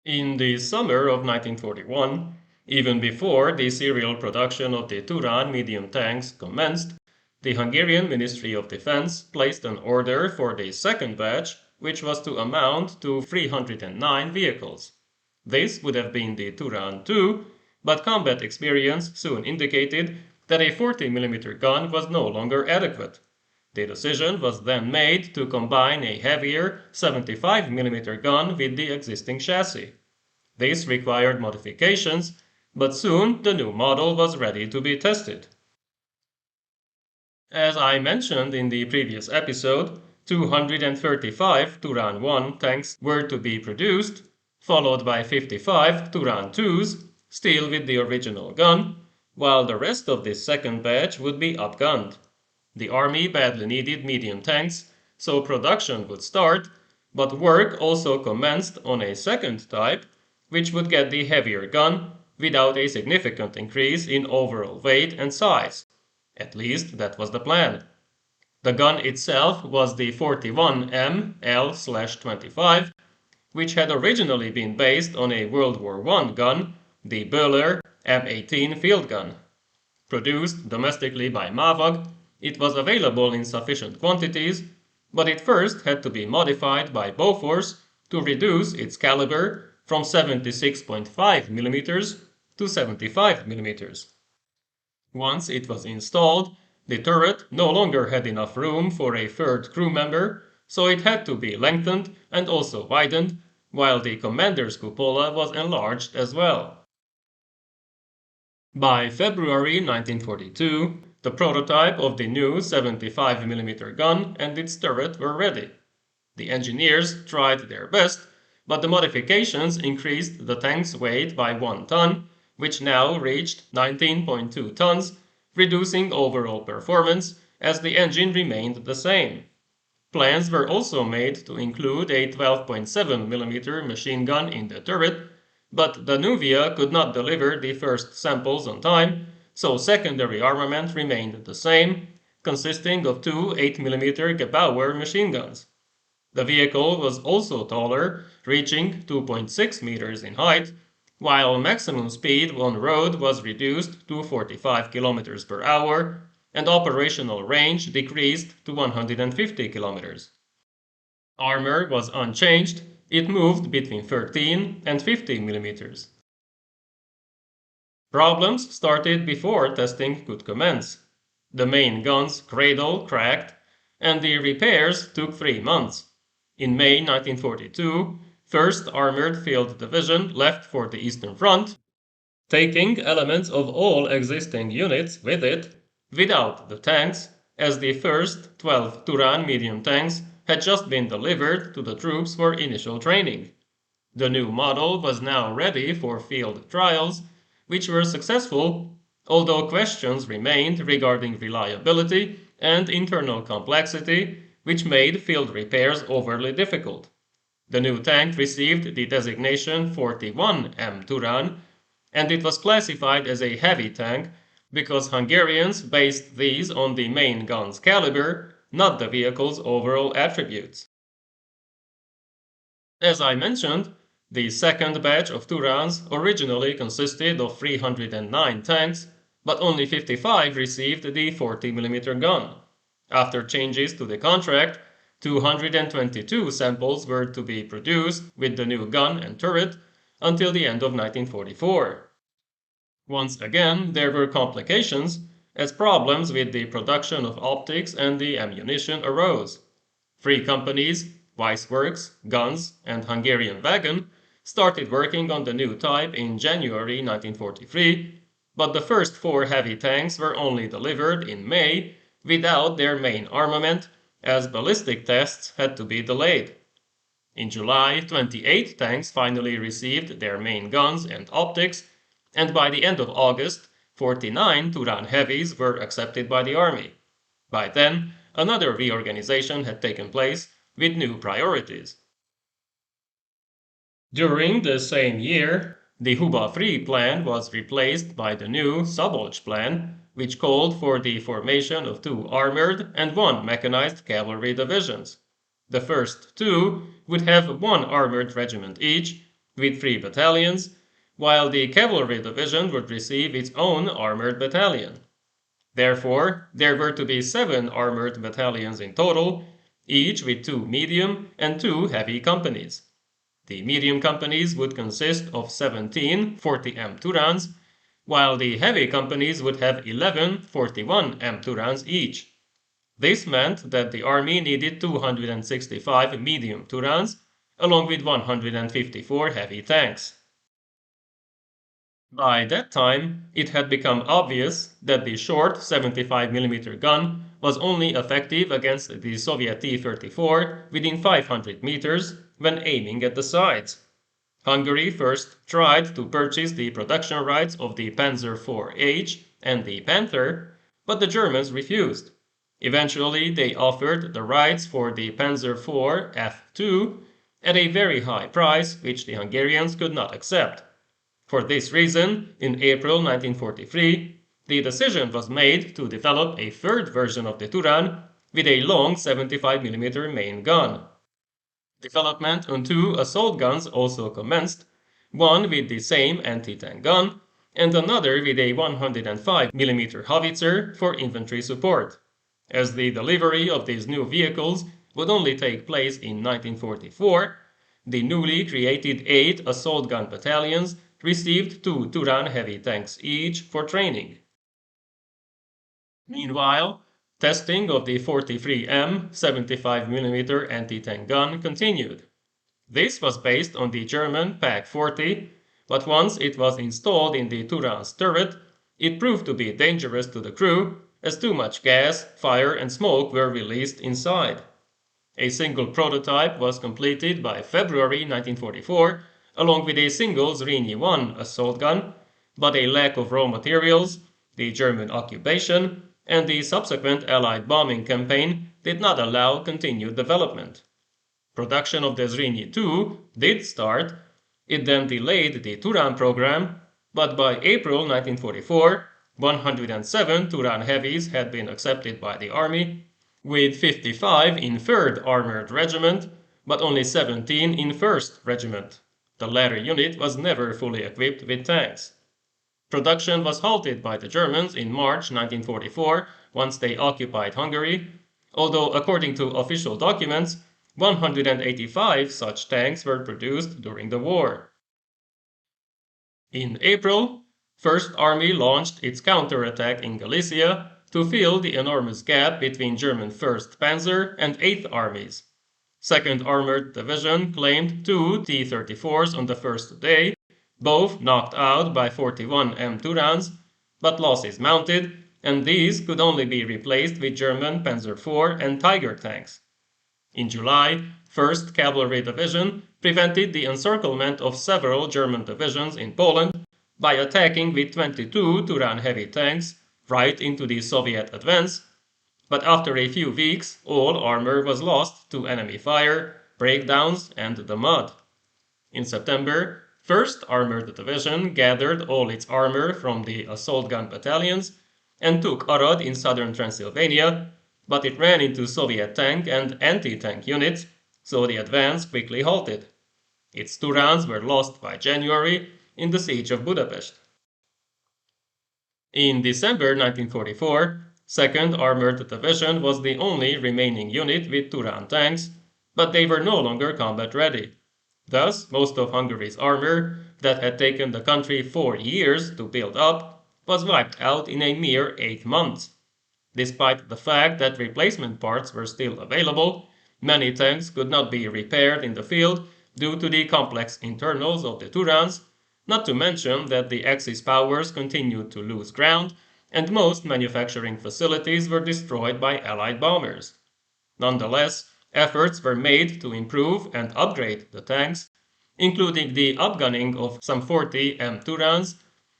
In the summer of 1941, even before the serial production of the Turán medium tanks commenced, the Hungarian Ministry of Defense placed an order for the second batch, which was to amount to 309 vehicles. This would have been the Turán II, but combat experience soon indicated that a 40mm gun was no longer adequate. The decision was then made to combine a heavier 75mm gun with the existing chassis. This required modifications, but soon the new model was ready to be tested. As I mentioned in the previous episode, 235 Turán I tanks were to be produced, followed by 55 Turán IIs, still with the original gun, while the rest of this second batch would be upgunned. The army badly needed medium tanks, so production would start, but work also commenced on a second type, which would get the heavier gun without a significant increase in overall weight and size. At least that was the plan. The gun itself was the 41M L/25, which had originally been based on a World War I gun, the Böhler M18 field gun. Produced domestically by Mavag, it was available in sufficient quantities, but it first had to be modified by Bofors to reduce its caliber from 76.5mm to 75mm. Once it was installed, the turret no longer had enough room for a third crew member, so it had to be lengthened and also widened, while the commander's cupola was enlarged as well. By February 1942, the prototype of the new 75mm gun and its turret were ready. The engineers tried their best, but the modifications increased the tank's weight by 1 ton, which now reached 19.2 tons, reducing overall performance as the engine remained the same. Plans were also made to include a 12.7mm machine gun in the turret, but the Nuvia could not deliver the first samples on time, so secondary armament remained the same, consisting of two 8mm Gebauer machine guns. The vehicle was also taller, reaching 2.6 meters in height, while maximum speed on road was reduced to 45 kilometers per hour and operational range decreased to 150 kilometers. Armor was unchanged, it moved between 13 and 50 millimeters. Problems started before testing could commence. The main gun's cradle cracked, and the repairs took 3 months. In May 1942, 1st Armored Field Division left for the Eastern Front, taking elements of all existing units with it, without the tanks, as the first 12 Turán medium tanks had just been delivered to the troops for initial training. The new model was now ready for field trials, which were successful, although questions remained regarding reliability and internal complexity, which made field repairs overly difficult. The new tank received the designation 41M Turán, and it was classified as a heavy tank because Hungarians based these on the main gun's caliber, not the vehicle's overall attributes. As I mentioned, the second batch of Turáns originally consisted of 309 tanks, but only 55 received the 40mm gun. After changes to the contract, 222 samples were to be produced with the new gun and turret until the end of 1944. Once again, there were complications, as problems with the production of optics and the ammunition arose. 3 companies, Weissworks, Guns, and Hungarian Wagon, started working on the new type in January 1943, but the first 4 heavy tanks were only delivered in May without their main armament, as ballistic tests had to be delayed. In July, 28 tanks finally received their main guns and optics, and by the end of August, 49 Turán heavies were accepted by the army. By then, another reorganization had taken place with new priorities. During the same year, the Huba-3 plan was replaced by the new Szabolcs plan, which called for the formation of 2 armored and 1 mechanized cavalry divisions. The first 2 would have 1 armored regiment each, with 3 battalions, while the cavalry division would receive its own armored battalion. Therefore, there were to be 7 armored battalions in total, each with 2 medium and 2 heavy companies. The medium companies would consist of 17 40M Turáns, while the heavy companies would have 11 41M Turáns each. This meant that the army needed 265 medium Turáns, along with 154 heavy tanks. By that time, it had become obvious that the short 75mm gun was only effective against the Soviet T-34 within 500 meters when aiming at the sides. Hungary first tried to purchase the production rights of the Panzer IV-H and the Panther, but the Germans refused. Eventually, they offered the rights for the Panzer IV F2 at a very high price, which the Hungarians could not accept. For this reason, in April 1943, the decision was made to develop a third version of the Turán with a long 75mm main gun. Development on 2 assault guns also commenced, one with the same anti-tank gun and another with a 105mm howitzer for infantry support. As the delivery of these new vehicles would only take place in 1944, the newly created 8 assault gun battalions received 2 Turán heavy tanks each for training. Meanwhile, testing of the 43M 75mm anti-tank gun continued. This was based on the German Pak-40, but once it was installed in the Turán's turret, it proved to be dangerous to the crew, as too much gas, fire and smoke were released inside. A single prototype was completed by February 1944, along with a single Zrínyi I assault gun, but a lack of raw materials, the German occupation, and the subsequent Allied bombing campaign did not allow continued development. Production of the Zrínyi II did start. It then delayed the Turán program, but by April 1944, 107 Turán heavies had been accepted by the army, with 55 in 3rd Armored Regiment, but only 17 in 1st Regiment. The latter unit was never fully equipped with tanks. Production was halted by the Germans in March 1944 once they occupied Hungary, although according to official documents, 185 such tanks were produced during the war. In April, 1st Army launched its counterattack in Galicia to fill the enormous gap between German 1st Panzer and 8th Armies. 2nd Armored Division claimed 2 T-34s on the first day, both knocked out by 41M Turáns, but losses mounted, and these could only be replaced with German Panzer IV and Tiger tanks. In July, 1st Cavalry Division prevented the encirclement of several German divisions in Poland by attacking with 22 Turán heavy tanks right into the Soviet advance, but after a few weeks all armor was lost to enemy fire, breakdowns, and the mud. In September, 1st Armored Division gathered all its armor from the assault gun battalions and took Arad in southern Transylvania, but it ran into Soviet tank and anti-tank units, so the advance quickly halted. Its Turáns were lost by January in the siege of Budapest. In December 1944, 2nd Armored Division was the only remaining unit with Turán tanks, but they were no longer combat ready. Thus, most of Hungary's armor, that had taken the country 4 years to build up, was wiped out in a mere 8 months. Despite the fact that replacement parts were still available, many tanks could not be repaired in the field due to the complex internals of the Turáns, not to mention that the Axis powers continued to lose ground and most manufacturing facilities were destroyed by Allied bombers. Nonetheless, efforts were made to improve and upgrade the tanks, including the upgunning of some 40M Turáns,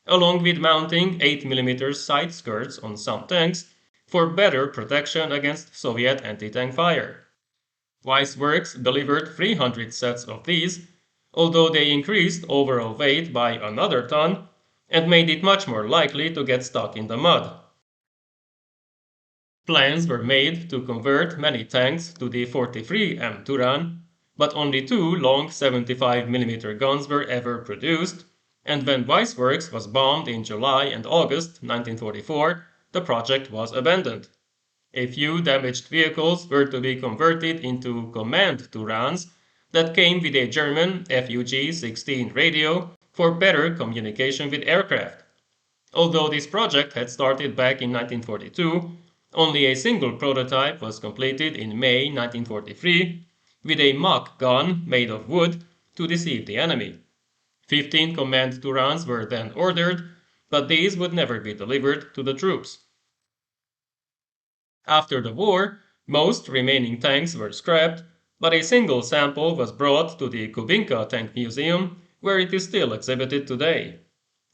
along with mounting 8mm side skirts on some tanks for better protection against Soviet anti-tank fire. Weissworks delivered 300 sets of these, although they increased overall weight by another ton and made it much more likely to get stuck in the mud. Plans were made to convert many tanks to the 43M Turán, but only 2 long 75mm guns were ever produced, and when Weissworks was bombed in July and August 1944, the project was abandoned. A few damaged vehicles were to be converted into command Turáns that came with a German FUG-16 radio for better communication with aircraft. Although this project had started back in 1942, only a single prototype was completed in May 1943, with a mock gun made of wood to deceive the enemy. 15 command Turáns were then ordered, but these would never be delivered to the troops. After the war, most remaining tanks were scrapped, but a single sample was brought to the Kubinka Tank Museum, where it is still exhibited today.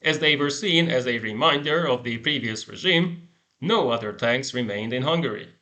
As they were seen as a reminder of the previous regime, no other tanks remained in Hungary.